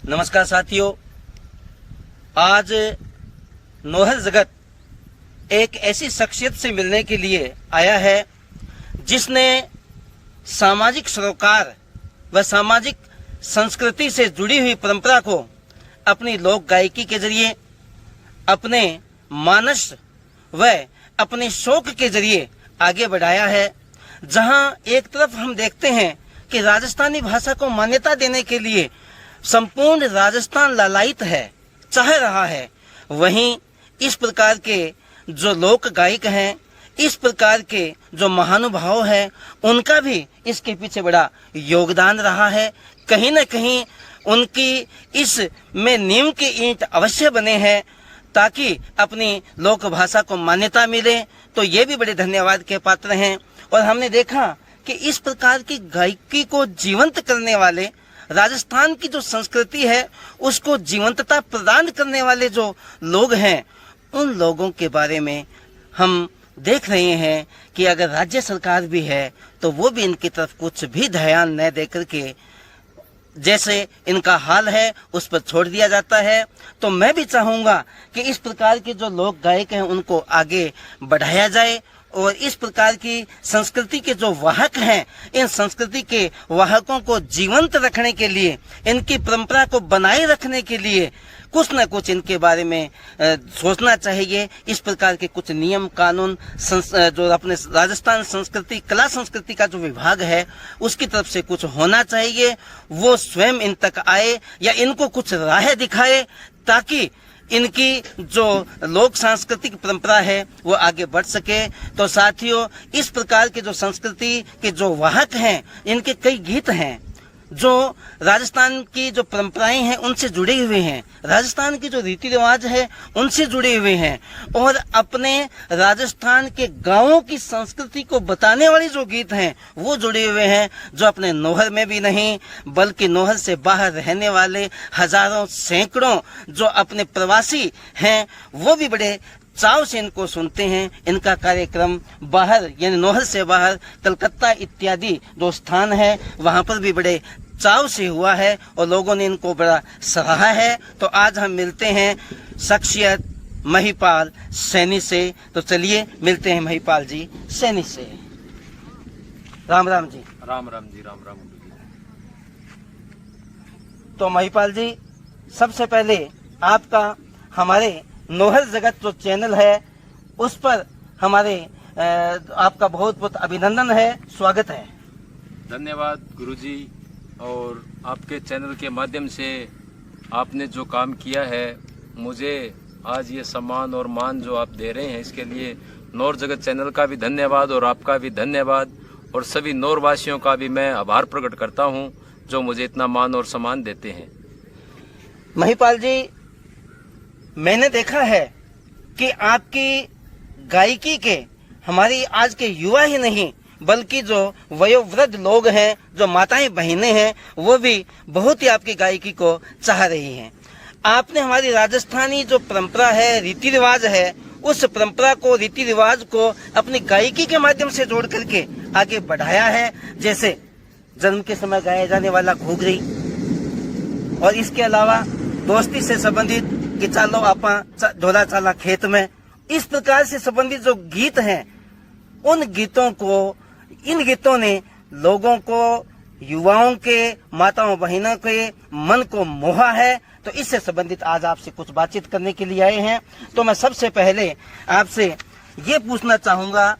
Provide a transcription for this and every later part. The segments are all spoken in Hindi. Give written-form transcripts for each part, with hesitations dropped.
नमस्कार साथियों, आज नौहर जगत एक ऐसी शख्सियत से मिलने के लिए आया है जिसने सामाजिक सरोकार व सामाजिक संस्कृति से जुड़ी हुई परंपरा को अपनी लोक गायकी के जरिए, अपने मानस व अपने शौक के जरिए आगे बढ़ाया है। जहां एक तरफ हम देखते हैं कि राजस्थानी भाषा को मान्यता देने के लिए संपूर्ण राजस्थान लालायित है, चाह रहा है, वहीं इस प्रकार के जो लोक गायक हैं, इस प्रकार के जो महानुभाव हैं, उनका भी इसके पीछे बड़ा योगदान रहा है। कहीं न कहीं उनकी इस में नींव की ईंट अवश्य बने हैं ताकि अपनी लोक भाषा को मान्यता मिले। तो ये भी बड़े धन्यवाद के पात्र हैं। और हमने देखा कि इस प्रकार की गायकी को जीवंत करने वाले, राजस्थान की जो संस्कृति है उसको जीवंतता प्रदान करने वाले जो लोग हैं, उन लोगों के बारे में हम देख रहे हैं कि अगर राज्य सरकार भी है तो वो भी इनकी तरफ कुछ भी ध्यान न देकर के जैसे इनका हाल है उस पर छोड़ दिया जाता है। तो मैं भी चाहूँगा कि इस प्रकार के जो लोक गायक हैं उनको आगे बढ़ाया जाए और इस प्रकार की संस्कृति के जो वाहक हैं, इन संस्कृति के वाहकों को जीवंत रखने के लिए, इनकी परंपरा को बनाए रखने के लिए कुछ न कुछ इनके बारे में सोचना चाहिए। इस प्रकार के कुछ नियम कानून जो अपने राजस्थान संस्कृति कला संस्कृति का जो विभाग है उसकी तरफ से कुछ होना चाहिए। वो स्वयं इन तक आए या इनको कुछ राह दिखाए ताकि इनकी जो लोक सांस्कृतिक परंपरा है वो आगे बढ़ सके। तो साथियों, इस प्रकार के जो संस्कृति के जो वाहक हैं, इनके कई गीत हैं जो राजस्थान की जो परंपराएं हैं उनसे जुड़े हुए हैं, राजस्थान की जो रीति रिवाज है उनसे जुड़े हुए हैं और अपने राजस्थान के गांवों की संस्कृति को बताने वाले जो गीत हैं वो जुड़े हुए हैं, जो अपने नौहर में भी नहीं बल्कि नौहर से बाहर रहने वाले हजारों सैकड़ों जो अपने प्रवासी हैं वो भी बड़े चाव से इनको सुनते हैं। इनका कार्यक्रम बाहर यानी नौहर से बाहर कलकत्ता इत्यादि जो स्थान है वहां पर भी बड़े चाव से हुआ है और लोगों ने इनको बड़ा सराहा है। तो आज हम मिलते हैं शख्सियत महिपाल सैनी से। तो चलिए मिलते हैं महिपाल जी सैनी से। राम राम जी। राम राम जी। राम राम। तो महिपाल जी, सबसे पहले आपका हमारे नौहर जगत जो चैनल है उस पर हमारे आपका बहुत बहुत अभिनंदन है, स्वागत है। धन्यवाद गुरुजी। और आपके चैनल के माध्यम से आपने जो काम किया है, मुझे आज ये सम्मान और मान जो आप दे रहे हैं, इसके लिए नौर जगत चैनल का भी धन्यवाद और आपका भी धन्यवाद और सभी नौरवासियों का भी मैं आभार प्रकट करता हूं जो मुझे इतना मान और सम्मान देते हैं। महिपाल जी, मैंने देखा है कि आपकी गायकी के हमारी आज के युवा ही नहीं बल्कि जो वयोवृद्ध लोग हैं, जो माताएं बहनें हैं, वो भी बहुत ही आपकी गायकी को चाह रही हैं। आपने हमारी राजस्थानी जो परंपरा है, रीति रिवाज है, उस परंपरा को, रीति रिवाज को अपनी गायकी के माध्यम से जोड़ करके आगे बढ़ाया है। जैसे जन्म के समय गाया जाने वाला घूघरी और इसके अलावा दोस्ती से संबंधित कि चलो आपा ढोला चाला खेत में, इस प्रकार से संबंधित जो गीत हैं, उन गीतों को, इन गीतों ने लोगों को, युवाओं के, माताओं बहनों के मन को मोहा है। तो इससे संबंधित आज आपसे कुछ बातचीत करने के लिए आए हैं। तो मैं सबसे पहले आपसे ये पूछना चाहूंगा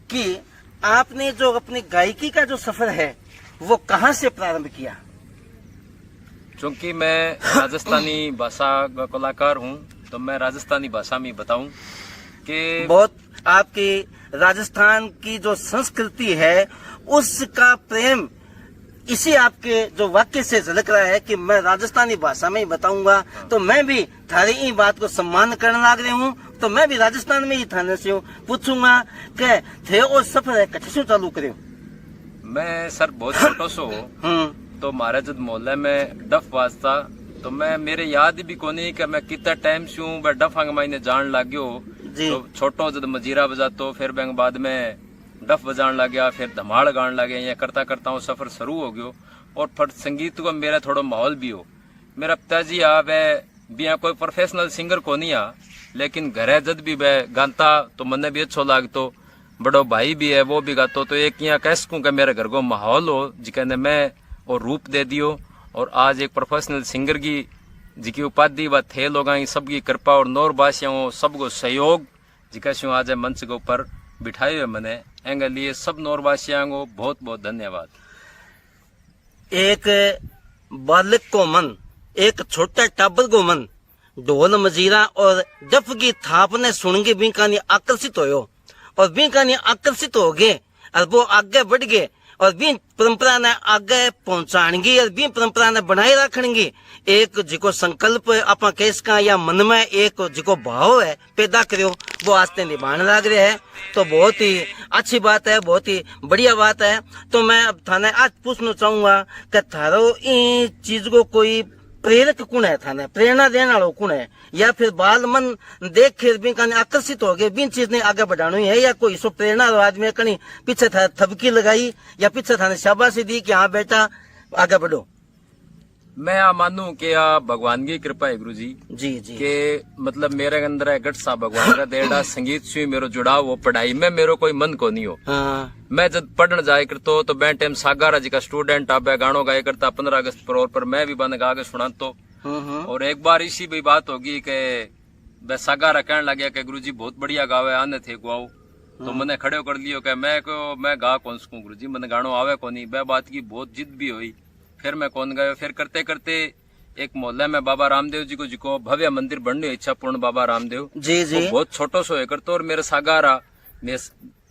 कि आपने जो अपनी गायकी का जो सफर है वो कहाँ से प्रारंभ किया? क्योंकि मैं राजस्थानी भाषा का कलाकार हूं, तो मैं राजस्थानी भाषा में बताऊं कि बहुत आपकी राजस्थान की जो संस्कृति है उसका प्रेम इसी आपके जो वाक्य से झलक रहा है कि मैं राजस्थानी भाषा में ही बताऊंगा। तो मैं भी थारी ही बात को सम्मान करने लग रही हूँ, तो मैं भी राजस्थान में ही थाने से पूछूंगा कि थे वो सफर है कठे चालू करे? मैं सर बहुत छोटो सो तो महाराज मोहल्ले में डफ बाजता, तो मैं मेरे याद भी को नहीं कि मैं कितना टाइम से हूँ डफ मैंने जान लग गयो। तो छोटो जब मजीरा बजातो, फिर बैंक बाद में डफ बजान लग गया, फिर धमाड़ गान लगे, या करता करता हूँ सफर शुरू हो गयो। और फिर संगीत को मेरा थोड़ा माहौल भी हो मेरा पिताजी आप है बिया कोई प्रोफेशनल सिंगर को नहीं आ, लेकिन घरे जद भी वह गाता तो मने भी अच्छो लागतो। बड़ो भाई भी है वो भी गातो, तो एक यहाँ कह सकूं कि मेरे घर को माहौल हो जिकने मैं और रूप दे दियो। और आज एक प्रोफेशनल सिंगर की जिकी उपाधि व थे लोग सबकी कृपा और नौर भाषाओं सबको सहयोग जिका शू आज मंच के ऊपर बिठाए हुए मने एंगे लिए सब नौर भाषाओं को बहुत बहुत धन्यवाद। एक बालक को मन, एक छोटा टाबर को मन ढोल मजीरा और डफ की थाप ने सुन के बीकानी आकर्षित होयो और बीकानी आकर्षित हो गए और वो आगे बढ़ गए और बी परंपरा ने आगे पहुंचाएंगी और बी परंपरा ने बनाए रखेंगी। एक जिको संकल्प आप केस का या मन में एक जिको भाव है पैदा करो वो आस्ते निभाने लग रहे है, तो बहुत ही अच्छी बात है, बहुत ही बढ़िया बात है। तो मैं अब थाने आज पूछना चाहूंगा कि थारो इन चीज को कोई प्रेरक कौन है, थाने प्रेरणा देने वालों कौन है, या फिर बाल मन देख के भी कहीं आकर्षित हो गए बिन चीज ने आगे बढ़ानी है, या कोई सो प्रेरणा आदमी कहीं पीछे था थपकी लगाई या पीछे थाने शाबाशी दी कि हाँ बेटा आगे बढ़ो। मैं आ मानू कि आ भगवान की कृपा है गुरु जी जी जी के मतलब मेरे अंदर है गट सा भगवान का देड़ा संगीत से मेरो जुड़ाव वो पढ़ाई में मेरो कोई मन को नहीं हो। हाँ। मैं जब पढ़ने जाए करतो तो मैं टाइम सागारा जी का स्टूडेंट आप गानों गाया करता 15 अगस्त पर मैं भी बन गा के सुना तो। और एक बार इसी भी बात होगी कि मैं सागारा कहने लग गया कि गुरुजी बहुत बढ़िया गावे आने थे गुआओ, तो मैंने खड़े कर लियो कि मैं गा कौन सकूं गुरुजी, मैंने गानो आवे को नहीं। वह बात की बहुत जिद भी हुई, फिर मैं कौन गयो। फिर करते करते एक मोहल्ले में बाबा रामदेव जी को जिको भव्य मंदिर बनने इच्छा पूर्ण बाबा रामदेव जी जी बहुत छोटो सो है करतो, और मेरे सागारा में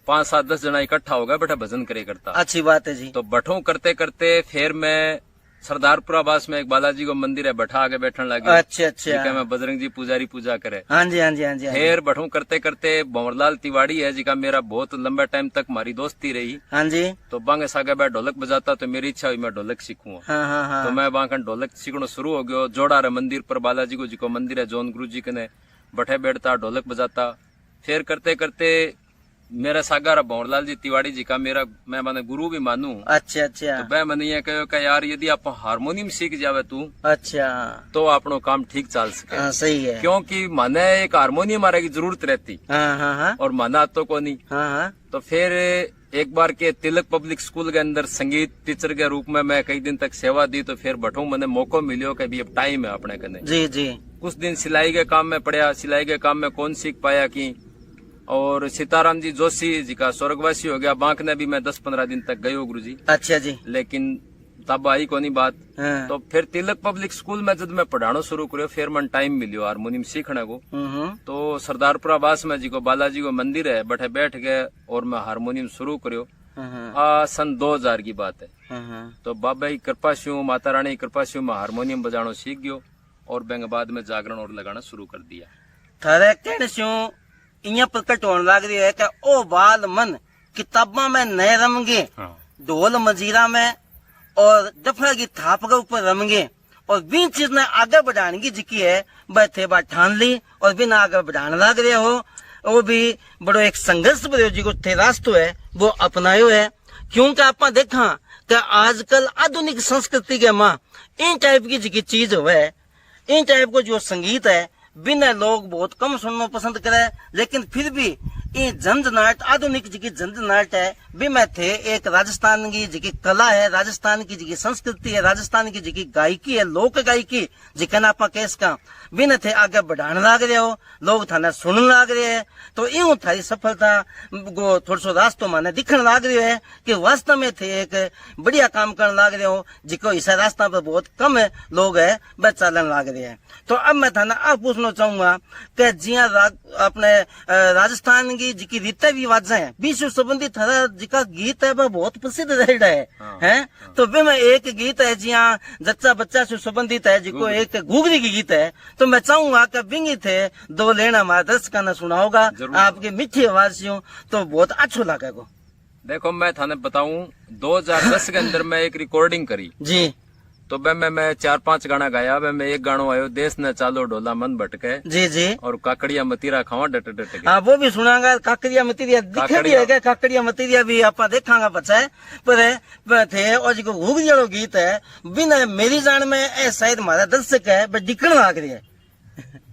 5-7-10 जना इकट्ठा हो गए बैठा भजन करे करता। अच्छी बात है जी। तो बठों करते करते फिर मैं सरदारपुरा बास में एक बालाजी को मंदिर है बैठा आगे बैठने लगे। अच्छा अच्छा। मैं बजरंग जी पुजारी पूजा करे। हाँ जी हाँ जी हाँ जी। फिर बठों करते करते भंवरलाल तिवाड़ी है जिका मेरा बहुत लंबा टाइम तक हमारी दोस्ती रही। हाँ जी। तो बांगे सागे बैठ ढोलक बजाता, तो मेरी इच्छा हुई मैं ढोलक सीखूं। हाँ हाँ हाँ। तो मैं बांकन ढोलक सीखना शुरू हो गयो। जोड़ा रे मंदिर पर बालाजी को जिको मंदिर है जौन गुरु जी के बैठे बैठता ढोलक बजाता। फिर करते करते मेरा सागारा भंवरलाल जी तिवाड़ी जी का मेरा मैं माने गुरु भी मानू। अच्छा अच्छा। तो मैं मन ये कहो कि यार यदि आप हारमोनियम सीख जावे तू अच्छा तो आपनो काम ठीक चल सके। हाँ सही है। क्योंकि माने एक हारमोनियम मारे की जरूरत रहती। हाँ हाँ हाँ। और माना तो को नहीं। हाँ हाँ। तो फिर एक बार के तिलक पब्लिक स्कूल के अंदर संगीत टीचर के रूप में मैं कई दिन तक सेवा दी। तो फिर बठो मैंने मौका मिलियो कि अभी अब टाइम है अपने कने। जी जी। कुछ दिन सिलाई के काम में पड़या, सिलाई के काम में कौन सीख पाया की। और सीताराम जी जोशी जी का स्वर्गवासी हो गया, बांक ने भी मैं 10-15 दिन तक गयो गुरु जी। अच्छा जी। लेकिन तब आई को नहीं बात। हाँ। तो फिर तिलक पब्लिक स्कूल में जब मैं पढ़ाना शुरू करो फिर मन टाइम मिलियो हारमोनियम सीखने को। तो सरदारपुरा बास में जी को बालाजी को मंदिर है बैठे बैठ गए और मैं हारमोनियम शुरू करो। सन 2000 की बात है। तो बाबा की कृपा से माता रानी की कृपा से मैं हारमोनियम बजाना सीख गयो और बैंक बाद में जागरण और लगाना शुरू कर दिया। थारे कहने से इया प्रकट होने लग रही है कि ओ बाल मन किताबा में नए रमगे। हाँ। ढोल मजीरा में और डफड़ा की थाप के ऊपर रमगे और बिन चीज ने आगे बढ़ाने की जिकी है बैठे बात ठान ली और बिन आगे बढ़ाने लग रहे हो। वो भी बड़ो एक संघर्ष भरे जी को थे रास्तो है वो अपनायो है। क्योंकि आप देखा कि आजकल आधुनिक संस्कृति के माँ इन टाइप की जिकी चीज हुए, इन टाइप को जो संगीत है बिना लोग बहुत कम सुनना पसंद करे। लेकिन फिर भी ये झंझनाट आधुनिक जी की झंझनाट है भी मैं थे एक राजस्थान की जी की कला है, राजस्थान की जी की संस्कृति है, राजस्थान की जी की गायकी है, लोक गायकी जी कहना आप केस का बिना थे आगे बढ़ाने लग रहे हो, लोग थाने सुनने लग रहे हैं। तो यूं थारी सफलता को थोड़ा सो रास्तो माने दिखने लग रहे है कि वास्तव में थे एक बढ़िया काम करने लग रहे हो जिको इस रास्ता पर बहुत कम है लोग है बस चलने लग रहे हैं। तो अब मैं थाना अब पूछना चाहूंगा कि जिया अपने राजस्थान की जी की रीते रिवाजा है विश्व संबंधी थारा जी का गीत है वह बहुत प्रसिद्ध रहा है। हैं? तो वे में एक गीत है जिया जच्चा बच्चा से संबंधित है जिको एक घुघरी की गीत है। तो मैं चाहूंगा कि बिंगी थे दो लेना हमारा दर्शकों ने सुना होगा आपकी मीठी आवाज से तो बहुत अच्छा लगेगा। देखो मैं थाने बताऊं 2010 के अंदर मैं एक रिकॉर्डिंग करी जी। तो वह मैं 4-5 गाना गाया। वह मैं एक गानो आयो, देश न चालो डोला मन भटके, जी जी, और काकड़िया मतीरा खावा डट डट के। हाँ वो भी सुनांगा। काकड़िया मतीरिया दिखे भी है, काकड़िया मतीरिया भी आप देखांगा पछा पर थे। और जो घूग जड़ो गीत है बिना मेरी जान में ए शायद हमारा दर्शक है बस दिखण लाग रही है।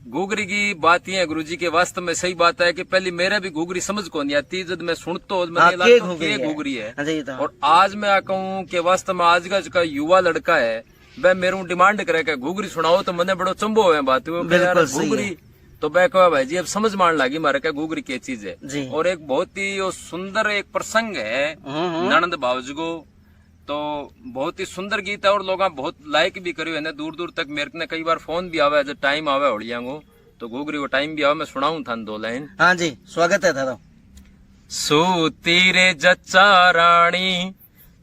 घूगरी की बात ये है गुरुजी के वास्तव में सही बात है कि पहले मेरे भी घूगरी समझ को नहीं आती, जब मैं सुनता हूँ घूगरी है। और आज मैं कहूँ कि वास्तव में आज का जो युवा लड़का है वह मेरे डिमांड करे कि घूगरी सुनाओ, तो मैंने बड़ो चंबो है बात घूगरी। तो मैं कहा भाई जी अब समझ मान लगी मारे क्या घूगरी क्या चीज है। और एक बहुत ही सुंदर एक प्रसंग है ननंद बावज को, तो बहुत ही सुंदर गीत है और लोग बहुत लाइक भी करियो है। दूर दूर तक मेरे ने कई बार फोन भी आवे, जब टाइम आवे होलिया को तो घूगरी को टाइम भी आवे, मैं सुनाऊं था 2 लाइन। हाँ जी स्वागत है थारा। सूती रे जच्चा रानी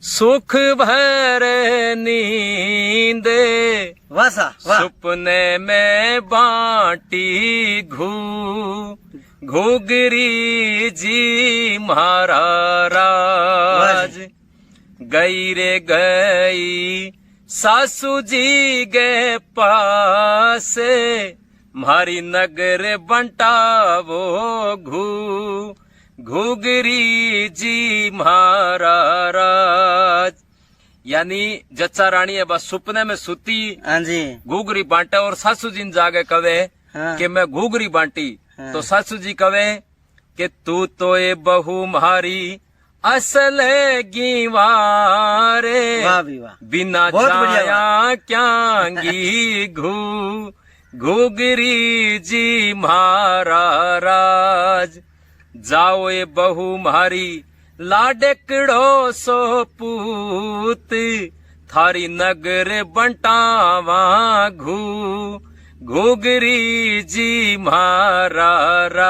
सुख भरे नींद, सुपने में बांटी घूगरी जी महाराज, गई रे गई सासू जी के पास, मारी नगर बंटावो घूगरी जी महाराज। यानी जच्चा रानी है बस सुपने में सुती घूगरी बांटे और सासू जी जागे कवे कि मैं घूगरी बांटी। तो सासू जी कवे कि तू तो ये बहू मारी असल गीवारे, बिना जाया क्यांगी घूगरी जी महाराज। जाओ ये बहू मारी लाडकड़ो सो पूत, थारी नगर बंटावा घूगरी जी महाराज।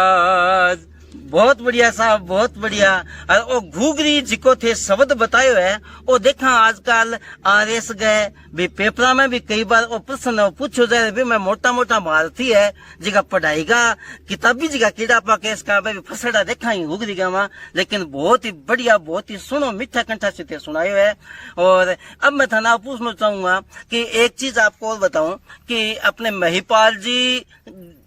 बहुत बढ़िया साहब बहुत बढ़िया। और घूगरी जिको थे शब्द बतायो है वो देखा आजकल आरएस गए भी पेपरा में भी कई बार वो प्रश्न पूछो जाए भी मैं मोटा मोटा भारती है जिका पढ़ाई का किताबी जिका कीड़ा पाके इसका फसड़ा देखा ही घूगरी का माँ, लेकिन बहुत ही बढ़िया बहुत ही सुनो मीठा कंठा से थे सुनायो है। और अब मैं थाना पूछना चाहूंगा कि एक चीज आपको और बताऊं कि अपने महिपाल जी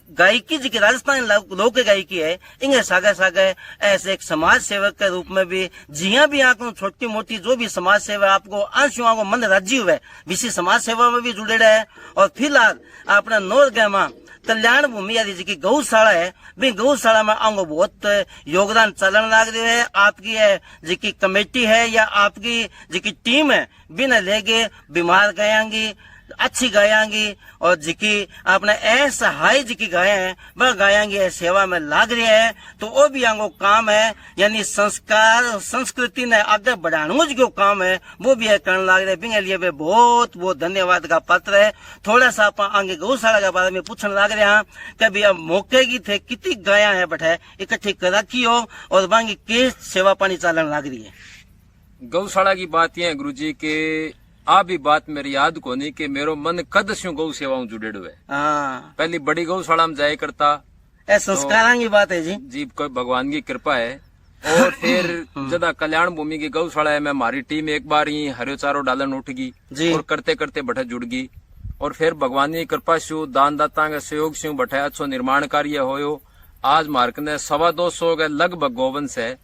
गायकी जी की राजस्थान लोक गायकी है, इंगे सागे सागे ऐसे एक समाज सेवक के रूप में भी जिया भी आंखों छोटी मोटी जो भी समाज सेवा आपको आंसुओं को मन राज्य हुए विशेष समाज सेवा में भी जुड़े रहे। और फिलहाल अपना नौर गैमा कल्याण भूमि आदि जी की गौशाला है, भी गौशाला में आंगो बहुत योगदान चलन लाग रहे है। आपकी है जी की कमेटी है या आपकी जी की टीम है बिना लेगे बीमार गयांगी अच्छी गायांगी और जिकी आपने ऐसा हाई जिकी गाया है वह गायांगी सेवा में लाग रही है। तो वो भी आंगो काम है, यानी संस्कार संस्कृति ने आगे बढ़ाने जो काम है वो भी है करने लाग रहे हैं। लिए भी बहुत बहुत धन्यवाद का पात्र है। थोड़ा सा आप आगे गौशाला के बारे में पूछने लाग रहे हैं कभी अब मौके की थे कितनी गाया है बटे इकट्ठी कर रखी हो और बांगी के सेवा पानी चालन लाग रही है। गौशाला की बात यह है गुरुजी के आ भी बात मेरी याद को नहीं कि मेरो मन कद स्यों गौ सेवाओं जुड़े हुए। पहली बड़ी गौशाला में जाया करता, संस्कार की बात है जी कोई भगवान की कृपा है। और फिर जदा कल्याण भूमि की गौशाला है मैं हमारी टीम एक बार ही हरियो चारो डालन उठ गई और करते करते बठे जुड़ गई। और फिर भगवान की कृपा से दान दाता के सहयोग से बठे अच्छो निर्माण कार्य होयो। आज मार्क ने 225 के लगभग गोवंश है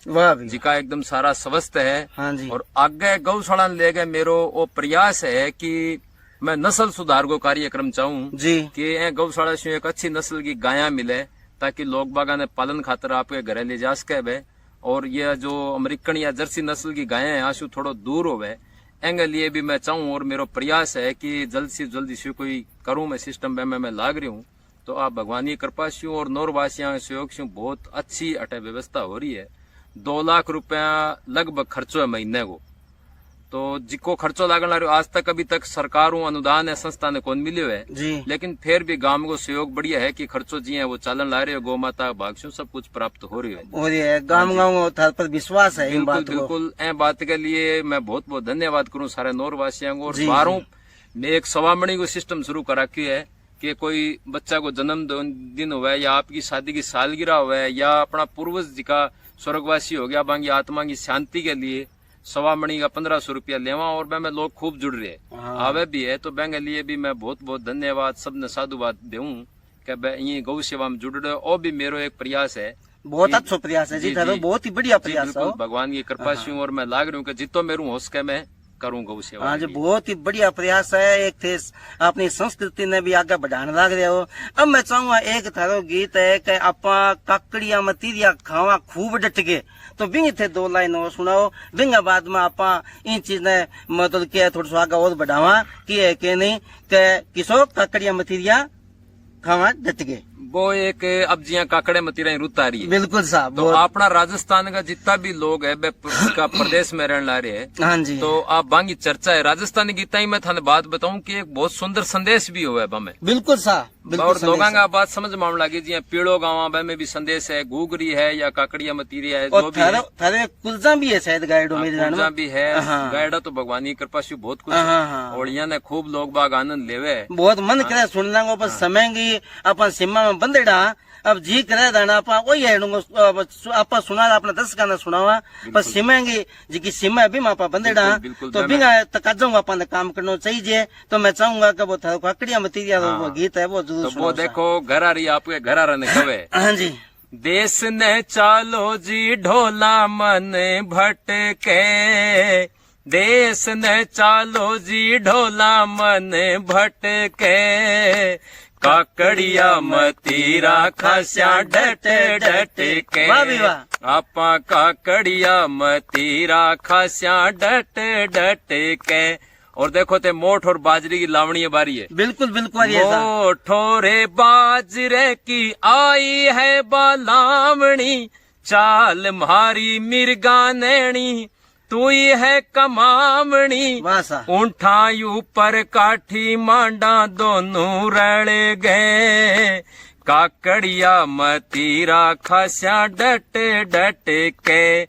जिका एकदम सारा स्वस्थ है। और आगे गौशाला ले गए मेरो वो प्रयास है कि मैं नस्ल सुधार को कार्यक्रम चाहूँ कि गौशाला से एक अच्छी नस्ल की गाया मिले ताकि लोग बागा ने पालन खातर आपके घरे ले जा सके। और ये जो अमेरिकन या जर्सी नस्ल की गायें हैं आशु थोड़ो दूर होवे एंगे लिए भी मैं चाहूँ। और मेरो प्रयास है कि जल्द से जल्द इसे कोई करूँ मैं सिस्टम में मैं लाग रही हूँ। तो आप भगवान की कृपा से और नौरवासियों के सहयोग से बहुत अच्छी अटे व्यवस्था हो रही है। 2 लाख रुपया लगभग खर्चो है महीने को। तो जिको खर्चो लागन ला आज तक अभी तक सरकारों अनुदान है संस्था ने कौन मिले है लेकिन फिर भी गांव को सहयोग बढ़िया है कि खर्चो जी है वो चालन ला रहे हो। गौ माता भाग सब कुछ प्राप्त हो रही है। गाँव पर विश्वास है। बिल्कुल ए बात के लिए मैं बहुत बहुत धन्यवाद करूँ सारे नौरवासियों को। और बारों में एक सवामणी को सिस्टम शुरू कर रखी है कि कोई बच्चा को जन्म दिन हुआ है या आपकी शादी की सालगिरह हुआ है या अपना पूर्वज जी का स्वर्गवासी हो गया बांगी आत्मा की शांति के लिए सवा मणि का 1500 रुपया लेवा और मैं लोग खूब जुड़ रहे हाँ। आवे भी है। तो बैंक लिए भी मैं बहुत बहुत धन्यवाद सबने साधुवाद देऊं कि मैं ये गौ सेवा में जुड़ रहे। और भी मेरो एक प्रयास है, बहुत अच्छा प्रयास है जी, थारो बहुत ही बढ़िया जी प्रयास बिल्कुल है। भगवान की कृपा से हूं और मैं लाग रही हूँ कि जितो मेरू हो सके मैं करूँ गौ सेवा। हाँ जी, बहुत ही बढ़िया प्रयास है। एक थे अपनी संस्कृति ने भी आगे बढ़ाने लग रहे हो। अब मैं चाहूंगा एक थारो गीत है कि आपा काकड़िया मतीरिया खावा खूब डट के, तो बिंग थे 2 लाइन और सुनाओ। बिंग बाद में आपा इन चीज ने मतलब क्या थोड़ा सा आगे और बढ़ावा कि है कि नहीं कि किसो काकड़िया मतीरिया खावा डट के। वो एक अब जिया काकड़े मतीरा रुत आ रही है। बिल्कुल साहब। तो अपना राजस्थान का जितना भी लोग है का प्रदेश में रहने ला रहे हैं, हाँ जी, तो आप बांगी चर्चा है राजस्थानी गीता ही मैं थाने बात बताऊं कि एक बहुत सुंदर संदेश भी हुआ है हमें। बिल्कुल साहब। और लोगों का बात समझ में आने लगी जी पीड़ो गाँव में भी संदेश है, घूगरी है या काकड़िया मतीरिया है, जो भी है। थारे कुलजा भी है शायद गाइडो में कुलजा भी है। हाँ। गाइडा तो भगवान की कृपा से बहुत कुछ हाँ, है। हाँ। और यहाँ ने खूब लोग बाग आनंद लेवे। बहुत मन करे सुनने को, पर समय की अपन सीमा में बंदेड़ा। अब जी करे दाना आपा वही है आपा सुना अपना 10 गाना सुनावा, पर सीमा की जी सीमा भी मापा बंदेड़ा। बिल्कुल, तो बिना तकाजों आपा ने काम करना चाहिए। तो मैं चाहूंगा कि वो थारो काकड़िया मतीरिया वो गीत है वो जरूर तो वो देखो घर आ रही आपके घर आ रहे कवे। हाँ जी। देश ने चालो जी ढोला मन भटके, देश ने चालो जी ढोला मन भटके, काकड़िया मतीरा खास्या डट डट के। वाह भी वाह। आपा काकड़िया मतीरा खास्या डट डट के। और देखो ते मोठ और बाजरी की लावणी बारी है। बिल्कुल बिल्कुल ये मोठ रे बाजरे की आई है बालावणी, चाल मारी मिर्गा नैणी तू ही है कमावणी। ऊंठा ऊपर काठी मांडा दोनों रल गए, काकड़िया मतीरा खास्या डट डट के।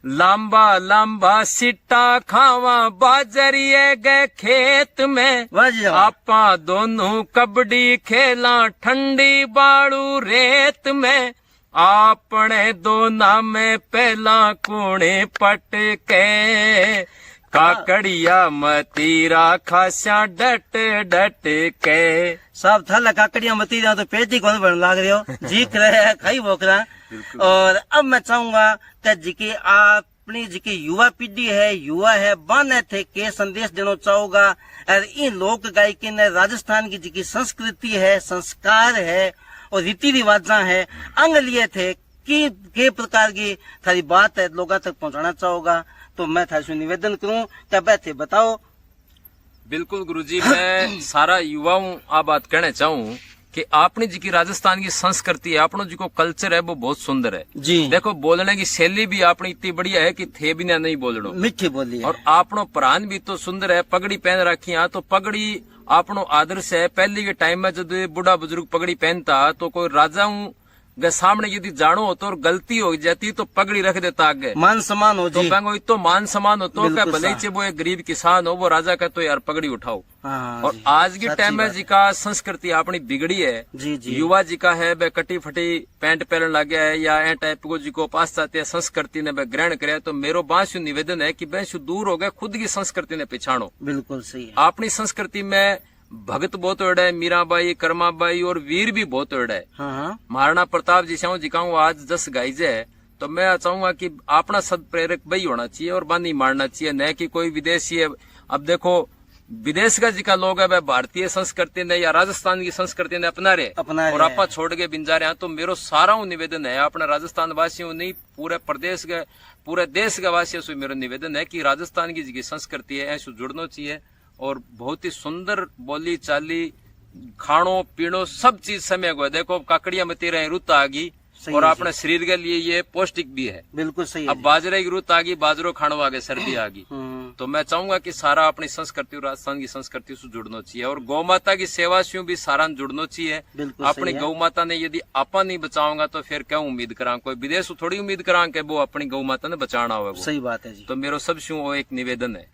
लंबा लंबा सिट्टा खावा बाजरिए गए खेत में, आपा दोनों कबड्डी खेला ठंडी बाड़ू रेत में, आपने दोना में पहला कुणे पटके, काकड़िया मतीरा खास्या डट डट के। सब थाला काकड़िया मतीरा तो पेट ही कौन बन लाग रहे हो जी करे खाई बोकरा। और अब मैं चाहूंगा कि जी अपनी जी युवा पीढ़ी है, युवा है, बने थे के संदेश देना चाहूंगा। और इन लोक गायकी ने राजस्थान की जी संस्कृति है, संस्कार है और रीति रिवाजा है, अंग लिए थे कि के प्रकार की थारी बात है लोगों तक पहुंचाना चाहोगा। तो मैं थारी से निवेदन करूं कि बैठे बताओ। बिल्कुल गुरुजी, मैं सारा युवाओं आ बात कहना चाहूँ कि आपने जी की राजस्थान की संस्कृति है, अपनो जी को कल्चर है वो बहुत सुंदर है जी। देखो बोलने की शैली भी अपनी इतनी बढ़िया है कि थे भी ना नहीं बोलनो, मीठी बोली है। और आपनो प्राण भी तो सुंदर है। पगड़ी पहन रखी है तो पगड़ी आपनो आदर्श है। पहले के टाइम में जब बूढ़ा बुजुर्ग पगड़ी पहनता तो कोई राजाओं के सामने यदि जानो होतो और गलती हो जाती तो पगड़ी रख देता आगे, मान सम्मान हो तो जी। तो मान सम्मान होतो क्या भले ही वो एक गरीब किसान हो वो राजा का तो यार पगड़ी उठाओ। और जी, आज के टाइम में जी का संस्कृति अपनी बिगड़ी है जी जी। युवा जी का है वे कटी फटी पैंट पहनने लग गया है या ए टाइप को जी को पाश्चात्य संस्कृति ने ग्रहण करे। तो मेरो बांसु निवेदन है कि बेशु दूर हो गए, खुद की संस्कृति ने पहचानो। बिल्कुल सही है। अपनी संस्कृति में भगत बहुत ओढ़ा है, मीराबाई, कर्माबाई और वीर भी बहुत ओढ़ा है। महाराणा प्रताप जी से जिकाऊ आज 10 गाइजे है। तो मैं चाहूंगा कि अपना सद प्रेरक वही होना चाहिए और बानी मारना चाहिए, न कि कोई विदेशी है। अब देखो विदेश का जी का लोग है वह भारतीय संस्कृति ने या राजस्थान की संस्कृति ने अपना रहे और आपा छोड़ के बिंजा रहे हैं। तो मेरो सारा निवेदन है अपने राजस्थान वासियों नहीं पूरे प्रदेश के पूरे देश के वासियों से मेरो निवेदन है कि राजस्थान की जी संस्कृति है ऐसे जुड़ना चाहिए और बहुत ही सुंदर बोली चाली खाणो पीणो सब चीज समय को है। देखो काकड़िया मती रहे रुत आ गई और अपने शरीर के लिए ये पौष्टिक भी है। बिल्कुल सही। अब बाजरे की रुत आ गई, बाजरो खाणो आ गए, सर्दी आ गई। तो मैं चाहूंगा कि सारा अपनी संस्कृति और राजस्थान की संस्कृति से जुड़ना चाहिए और गौ माता की सेवा से भी सारा जुड़ना चाहिए। अपनी गौ माता ने यदि आपा नहीं बचाऊंगा तो फिर क्या उम्मीद करा, कोई विदेश थोड़ी उम्मीद करा कि वो अपनी गौ माता ने बचाना होगा। सही बात है जी। तो मेरो सब शू वो एक निवेदन है।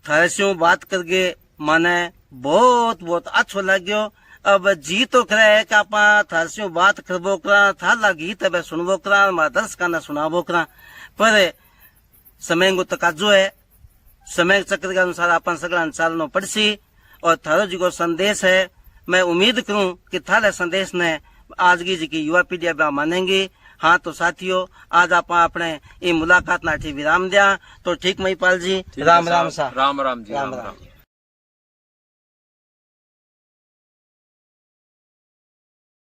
थारे से बात करके माने बहुत बहुत अच्छो लाग्यो। अब जी तो करे है कि आपा थारे से बात करबो करा, थाला गीत है सुनबो करा, दर्शक ने सुनाबो करा, पर समय को तकाजो है, समय चक्र के अनुसार अपन सगळा चालनो पड़सी। और थारो जी को संदेश है, मैं उम्मीद करूं कि थारे संदेश ने आज की जी युवा पीढ़ी मानेंगी। हाँ तो साथियों, आज आप अपने ये मुलाकात नाठी विराम दिया तो ठीक महिपाल जी, राम राम सा, राम राम जी, राम राम राम। राम।